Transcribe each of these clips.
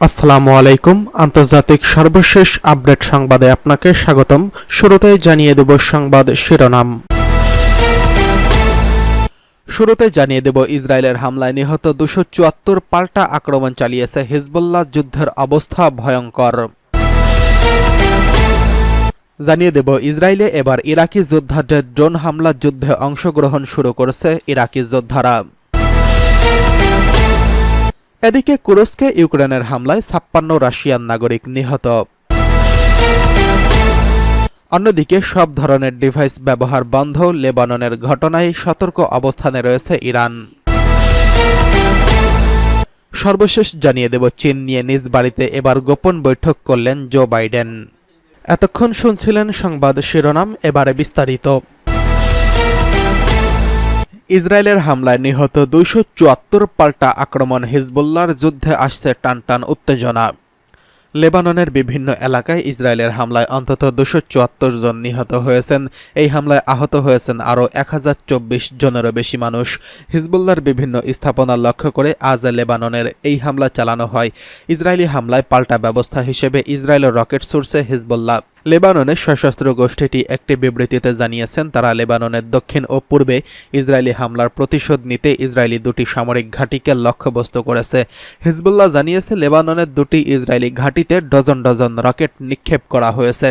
আসসালামু আলাইকুম। আন্তর্জাতিক সর্বশেষ আপডেট সংবাদে আপনাকে স্বাগতম। শুরুতেই জানিয়ে দেব সংবাদ শিরোনাম। শুরুতে জানিয়ে দেব ইসরায়েলের হামলায় নিহত 274, পাল্টা আক্রমণ চালিয়েছে হিজবুল্লাহ, যুদ্ধের অবস্থা ভয়ঙ্কর। জানিয়ে দেব ইসরায়েলে এবার ইরাকি যোদ্ধাদের ড্রোন হামলা, যুদ্ধে অংশগ্রহণ শুরু করেছে ইরাকি যোদ্ধারা। এদিকে কুরস্কে ইউক্রেনের হামলায় 56 রাশিয়ান নাগরিক নিহত। অন্যদিকে সব ধরনের ডিভাইস ব্যবহার বন্ধ, লেবাননের ঘটনায় সতর্ক অবস্থানে রয়েছে ইরান। সর্বশেষ জানিয়ে দেব চীন নিয়ে নিজ বাড়িতে এবার গোপন বৈঠক করলেন জো বাইডেন। এতক্ষণ শুনছিলেন সংবাদ শিরোনাম, এবারে বিস্তারিত। ইসরায়েলের হামলায় নিহত 274, পাল্টা আক্রমণ হিজবুল্লাহর, যুদ্ধে আসছে টানটান উত্তেজনা। লেবাননের বিভিন্ন এলাকায় ইসরায়েলের হামলায় অন্তত 274 জন নিহত হয়েছেন। এই হামলায় আহত হয়েছেন আরও 1024 জনেরও বেশি মানুষ। হিজবুল্লাহর বিভিন্ন স্থাপনা লক্ষ্য করে আজ লেবাননের এই হামলা চালানো হয়। ইসরায়েলি হামলায় পাল্টা ব্যবস্থা হিসেবে ইসরায়েলের রকেট ছুড়ছে হিজবুল্লাহ। লেবাননের সশস্ত্র গোষ্ঠীটি একটি বিবৃতিতে জানিয়েছেন, তারা লেবাননের দক্ষিণ ও পূর্বে ইসরায়েলি হামলার প্রতিশোধ নিতে ইসরায়েলি 2টি সামরিক ঘাঁটিকে লক্ষ্যবস্তু করেছে। হিজবুল্লাহ জানিয়েছে, লেবাননের 2টি ইসরায়েলি ঘাঁটিতে ডজন ডজন রকেট নিক্ষেপ করা হয়েছে।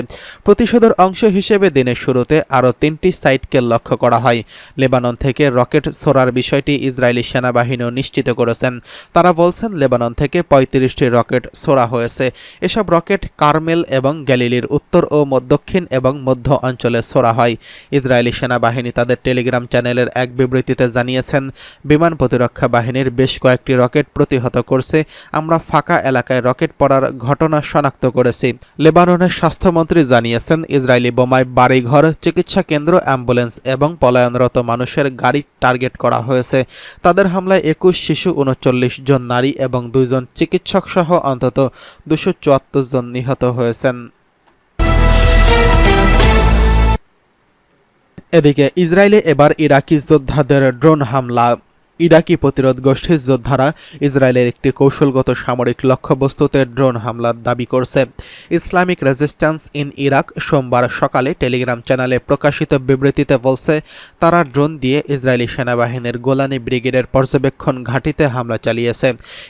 প্রতিশোধের অংশ হিসেবে দিনের শুরুতে আরও 3টি সাইটকে লক্ষ্য করা হয়। লেবানন থেকে রকেট ছোড়ার বিষয়টি ইসরায়েলি সেনাবাহিনীও নিশ্চিত করেছেন। তারা বলছেন, লেবানন থেকে 35টি রকেট ছোড়া হয়েছে। এসব রকেট কার্মেল এবং গ্যালিলির উত্তর ও দক্ষিণ এবং মধ্য অঞ্চলে ছোড়া হয়। ইসরায়েলি সেনাবাহিনী তাদের টেলিগ্রাম চ্যানেলের এক বিবৃতিতে জানিয়েছেন, বিমান প্রতিরক্ষা বাহিনীর বেশ কয়েকটি রকেট প্রতিহত করছে। আমরা ফাঁকা এলাকায় রকেট পড়ার ঘটনা শনাক্ত করেছি। লেবাননের স্বাস্থ্যমন্ত্রী জানিয়েছেন, ইসরায়েলি বোমায় বাড়িঘর, চিকিৎসা কেন্দ্র, অ্যাম্বুলেন্স এবং পলায়নরত মানুষের গাড়ি টার্গেট করা হয়েছে। তাদের হামলায় 21 শিশু, 39 জন নারী এবং 2 জন চিকিৎসক সহ অন্তত 274 জন নিহত হয়েছেন। এদিকে ইসরায়েলে এবার ইরাকি যোদ্ধাদের ড্রোন হামলা। ইরাকি প্রতিরোধ গোষ্ঠীর যোদ্ধারা ইসরায়েলের একটি কৌশলগত সামরিক লক্ষ্যবস্তুতে ড্রোন হামলার দাবি করছে। ইসলামিক রেজিস্ট্যান্স ইন ইরাক সোমবার সকালে টেলিগ্রাম চ্যানেলে প্রকাশিত বিবৃতিতে বলছে, তারা ড্রোন দিয়ে ইসরায়েলি সেনাবাহিনীর গোলানি ব্রিগেডের পর্যবেক্ষণ ঘাঁটিতে হামলা চালিয়েছে।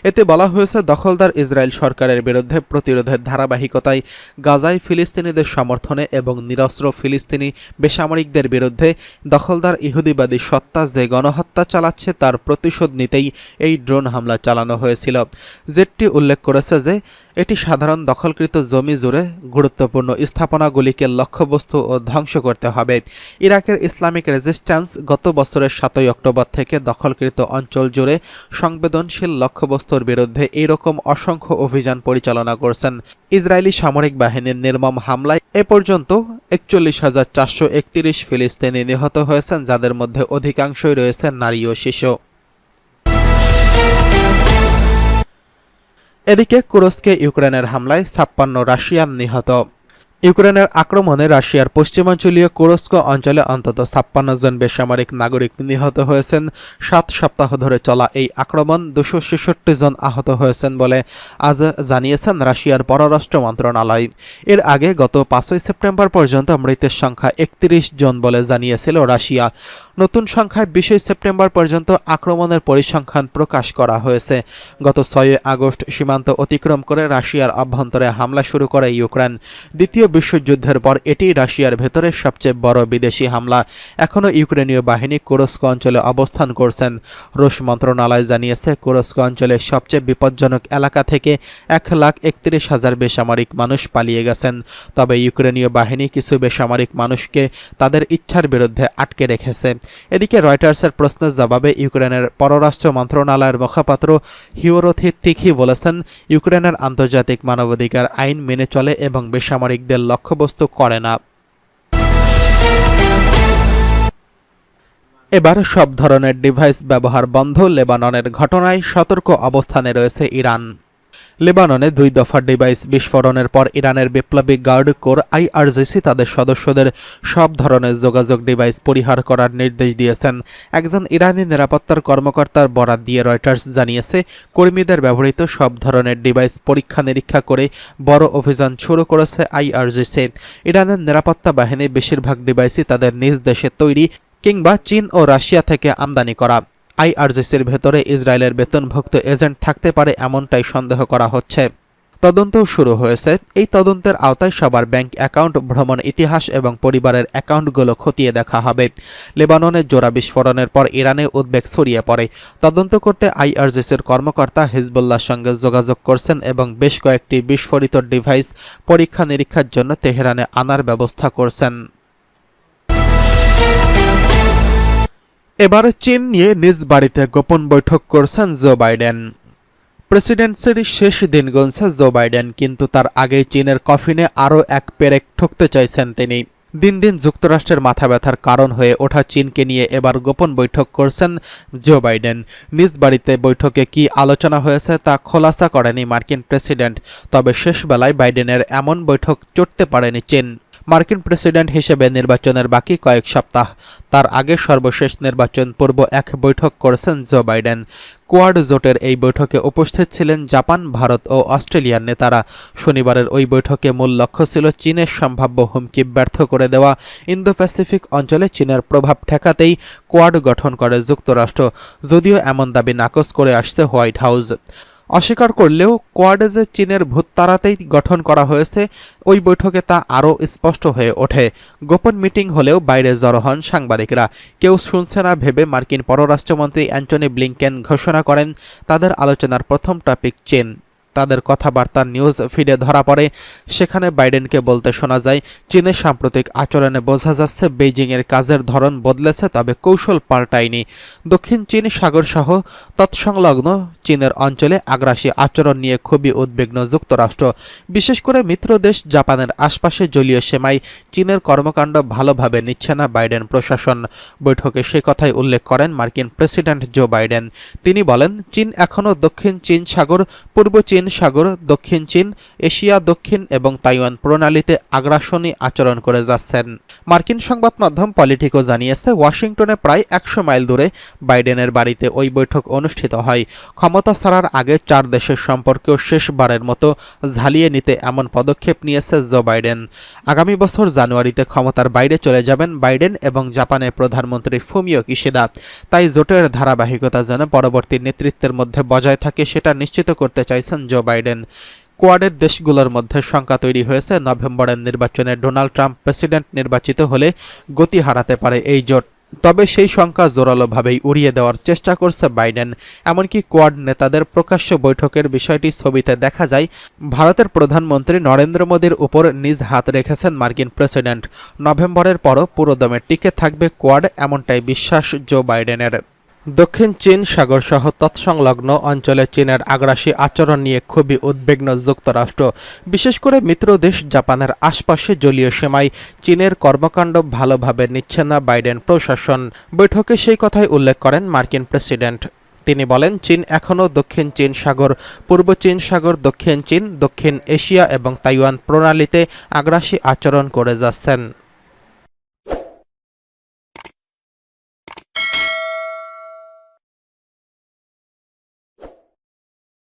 এতে বলা হয়েছে, দখলদার ইসরায়েল সরকারের বিরুদ্ধে প্রতিরোধের ধারাবাহিকতায় গাজায় ফিলিস্তিনিদের সমর্থনে এবং নিরস্ত্র ফিলিস্তিনি বেসামরিকদের বিরুদ্ধে দখলদার ইহুদিবাদী সত্তা যে গণহত্যা চালাচ্ছে তার প্রতিশোধ নিতেই এই ড্রোন হামলা চালানো হয়েছিল। জেটটি উল্লেখ করেছে যে এটি সাধারণ দখলকৃত জমি জুড়ে গুরুত্বপূর্ণ স্থাপনাগুলিকে লক্ষ্যবস্তু ও ধ্বংস করতে হবে। ইরাকের ইসলামিক রেজিস্ট্যান্স গত বছরের 7 অক্টোবর থেকে দখলকৃত অঞ্চল জুড়ে সংবেদনশীল লক্ষ্যবস্তুর বিরুদ্ধে এইরকম অসংখ্য অভিযান পরিচালনা করছেন। ইসরায়েলি সামরিক বাহিনীর নির্মম হামলায় এ পর্যন্ত 41,431 ফিলিস্তিনি নিহত হয়েছেন, যাদের মধ্যে অধিকাংশই রয়েছে নারী ও শিশু। এদিকে কুরস্কে ইউক্রেনের হামলায় 56 রাশিয়ান নিহত। ইউক্রেনের আক্রমণে রাশিয়ার পশ্চিমাঞ্চলীয় কুরস্ক অঞ্চলে অন্তত 56 জন বেসামরিক নাগরিক নিহত হয়েছেন। 7 সপ্তাহ ধরে চলা এই আক্রমণ 266 জন আহত হয়েছেন বলে আজ জানিয়েছেন রাশিয়ার পররাষ্ট্র মন্ত্রণালয়। এর আগে গত 5 সেপ্টেম্বর পর্যন্ত মৃতের সংখ্যা 31 জন বলে জানিয়েছিল রাশিয়া। নতুন সংখ্যায় 20 সেপ্টেম্বর পর্যন্ত আক্রমণের পরিসংখ্যান প্রকাশ করা হয়েছে। গত 6 আগস্ট সীমান্ত অতিক্রম করে রাশিয়ার অভ্যন্তরে হামলা শুরু করে ইউক্রেন। দ্বিতীয় বিশ্বযুদ্ধের পর এটি রাশিয়ার ভেতরে সবচেয়ে বড় বিদেশি হামলা। এখনও ইউক্রেনীয় বাহিনী কুরস্ক অঞ্চলে অবস্থান করছেন। রুশ মন্ত্রণালয় জানিয়েছে, কুরস্ক অঞ্চলের সবচেয়ে বিপজ্জনক এলাকা থেকে 1,31,000 বেসামরিক মানুষ পালিয়ে গেছেন। তবে ইউক্রেনীয় বাহিনী কিছু বেসামরিক মানুষকে তাদের ইচ্ছার বিরুদ্ধে আটকে রেখেছে। এদিকে রয়টার্সের প্রশ্নের জবাবে ইউক্রেনের পররাষ্ট্র মন্ত্রণালয়ের মুখপাত্র হিওরথি তিখি বলেছেন, ইউক্রেনের আন্তর্জাতিক মানবাধিকার আইন মেনে চলে এবং বেসামরিকদের লক্ষ্যবস্তু করে না। এবার সব ধরনের ডিভাইস ব্যবহার বন্ধ, লেবাননের ঘটনায় সতর্ক অবস্থানে রয়েছে ইরান। লেবাননে 2 দফা ডিভাইস বিস্ফোরণের পর ইরানের বিপ্লবী গার্ড কোর আইআরজিসি তাদের সদস্যদের সব ধরনের যোগাযোগ ডিভাইস পরিহার করার নির্দেশ দিয়েছেন। একজন ইরানি নিরাপত্তার কর্মকর্তার বরাত দিয়ে রয়টার্স জানিয়েছে, কর্মীদের ব্যবহৃত সব ধরনের ডিভাইস পরীক্ষা নিরীক্ষা করে বড় অভিযান শুরু করেছে আইআরজিসি। ইরানের নিরাপত্তা বাহিনী বেশিরভাগ ডিভাইসই তাদের নিজ দেশে তৈরি কিংবা চীন ও রাশিয়া থেকে আমদানি করা। আইআরজিসির ভেতরে ইসরায়েলের বেতনভুক্ত এজেন্ট থাকতে পারে এমনটাই সন্দেহ করা হচ্ছে। তদন্তও শুরু হয়েছে। এই তদন্তের আওতায় সবার ব্যাংক অ্যাকাউন্ট, ভ্রমণ ইতিহাস এবং পরিবারের অ্যাকাউন্টগুলো খতিয়ে দেখা হবে। লেবাননের জোড়া বিস্ফোরণের পর ইরানে উদ্বেগ ছড়িয়ে পড়ে। তদন্ত করতে আইআরজিসির কর্মকর্তা হিজবুল্লাহর সঙ্গে যোগাযোগ করছেন এবং বেশ কয়েকটি বিস্ফোরিত ডিভাইস পরীক্ষা নিরীক্ষার জন্য তেহরানে আনার ব্যবস্থা করছেন। এবার চীন নিয়ে নিজ বাড়িতে গোপন বৈঠক করছেন জো বাইডেন। প্রেসিডেন্সির শেষ দিন গুনছে জো বাইডেন, কিন্তু তার আগেই চীনের কফিনে আরও এক পেরেক ঠুকতে চাইছেন তিনি। দিন দিন যুক্তরাষ্ট্রের মাথা ব্যথার কারণ হয়ে ওঠা চীনকে নিয়ে এবার গোপন বৈঠক করছেন জো বাইডেন। নিজ বাড়িতে বৈঠকে কি আলোচনা হয়েছে তা খোলাসা করেনি মার্কিন প্রেসিডেন্ট। তবে শেষ বেলায় বাইডেনের এমন বৈঠক চটতে পারেনি চীন। মার্কিন প্রেসিডেন্ট হিসেবে নির্বাচনের বাকি কয়েক সপ্তাহ। তার আগে সর্বশেষ নির্বাচন পূর্ব এক বৈঠক করেছেন জো বাইডেন। কোয়াড জোটের এই বৈঠকে উপস্থিত ছিলেন জাপান, ভারত ও অস্ট্রেলিয়ার নেতারা। শনিবারের ওই বৈঠকে মূল লক্ষ্য ছিল চীনের সম্ভাব্য হুমকি ব্যর্থ করে দেওয়া। ইন্দো প্যাসিফিক অঞ্চলে চীনের প্রভাব ঠেকাতেই কোয়াড গঠন করে যুক্তরাষ্ট্র, যদিও এমন দাবি নাকচ করে আসছে হোয়াইট হাউস। অস্বীকার করলেও কোয়াডে যে চীনের ভূত তাড়াতেই গঠন করা হয়েছে, ওই বৈঠকে তা আরও স্পষ্ট হয়ে ওঠে। গোপন মিটিং হলেও বাইরে জড়ো হন সাংবাদিকরা। কেউ শুনছে না ভেবে মার্কিন পররাষ্ট্রমন্ত্রী অ্যান্টনি ব্লিংকেন ঘোষণা করেন তাদের আলোচনার প্রথম টপিক চীন। তাদের কথাবার্তার নিউজ ফিডে ধরা পড়ে। সেখানে বাইডেনকে বলতে শোনা যায়, চীনের সাম্প্রতিক আচরণে বোঝা যাচ্ছে বেইজিংয়ের কাজের ধরন বদলেছে, তবে কৌশল পাল্টায়নি। দক্ষিণ চীন সাগর সহ তৎসংলগ্ন চীনের অঞ্চলে আগ্রাসী আচরণ নিয়ে খুবই উদ্বিগ্ন যুক্তরাষ্ট্র। বিশেষ করে মিত্র দেশ জাপানের আশপাশে জলীয় সীমায় চীনের কর্মকাণ্ড ভালোভাবে নিচ্ছে না বাইডেন প্রশাসন। বৈঠকে সে কথাই উল্লেখ করেন মার্কিন প্রেসিডেন্ট জো বাইডেন। তিনি বলেন, চীন এখনও দক্ষিণ চীন সাগর, পূর্ব চীন সাগর, দক্ষিণ চীন, এশিয়া, দক্ষিণ এবং তাইওয়ান প্রণালীতে আগ্রাসনী আচরণ করে যাচ্ছেন। মার্কিন সংবাদ মাধ্যম পলিটিকো জানিয়েছে, ওয়াশিংটনে প্রায় 100 মাইল দূরে বাইডেনের বাড়িতে ওই বৈঠক অনুষ্ঠিত হয়। ক্ষমতা ছাড়ার আগে 4 দেশের সম্পর্কেও শেষবারের মতো ঝালিয়ে নিতে এমন পদক্ষেপ নিয়েছে জো বাইডেন। আগামী বছর জানুয়ারিতে ক্ষমতার বাইরে চলে যাবেন বাইডেন এবং জাপানের প্রধানমন্ত্রী ফুমিও কিশিদা। তাই জোটের ধারাবাহিকতা যেন পরবর্তী নেতৃত্বের মধ্যে বজায় থাকে সেটা নিশ্চিত করতে চাইছেন জো বাইডেন। কোয়াডের দেশগুলোর মধ্যে শঙ্কা তৈরি হয়েছে, নভেম্বরের নির্বাচনে ডোনাল্ড ট্রাম্প প্রেসিডেন্ট নির্বাচিত হলে গতি হারাতে পারে এই জোট। তবে সেই শঙ্কা জোরালোভাবেই উড়িয়ে দেওয়ার চেষ্টা করছে বাইডেন। এমনকি কোয়াড নেতাদের প্রকাশ্য বৈঠকের বিষয়টি ছবিতে দেখা যায়। ভারতের প্রধানমন্ত্রী নরেন্দ্র মোদীর উপর নিজ হাত রেখেছেন মার্কিন প্রেসিডেন্ট। নভেম্বরের পরও পুরোদমে টিকে থাকবে কোয়াড, এমনটাই বিশ্বাস জো বাইডেনের। দক্ষিণ চীন সাগর সহ তৎসংলগ্ন অঞ্চলে চীনের আগ্রাসী আচরণ নিয়ে খুবই উদ্বিগ্ন যুক্তরাষ্ট্র। বিশেষ করে মিত্র দেশ জাপানের আশপাশে জলীয় সীমায় চীনের কর্মকাণ্ড ভালোভাবে নিচ্ছে না বাইডেন প্রশাসন। বৈঠকে সেই কথাই উল্লেখ করেন মার্কিন প্রেসিডেন্ট। তিনি বলেন, চীন এখনও দক্ষিণ চীন সাগর, পূর্ব চীন সাগর, দক্ষিণ চীন, দক্ষিণ এশিয়া এবং তাইওয়ান প্রণালীতে আগ্রাসী আচরণ করে যাচ্ছেন।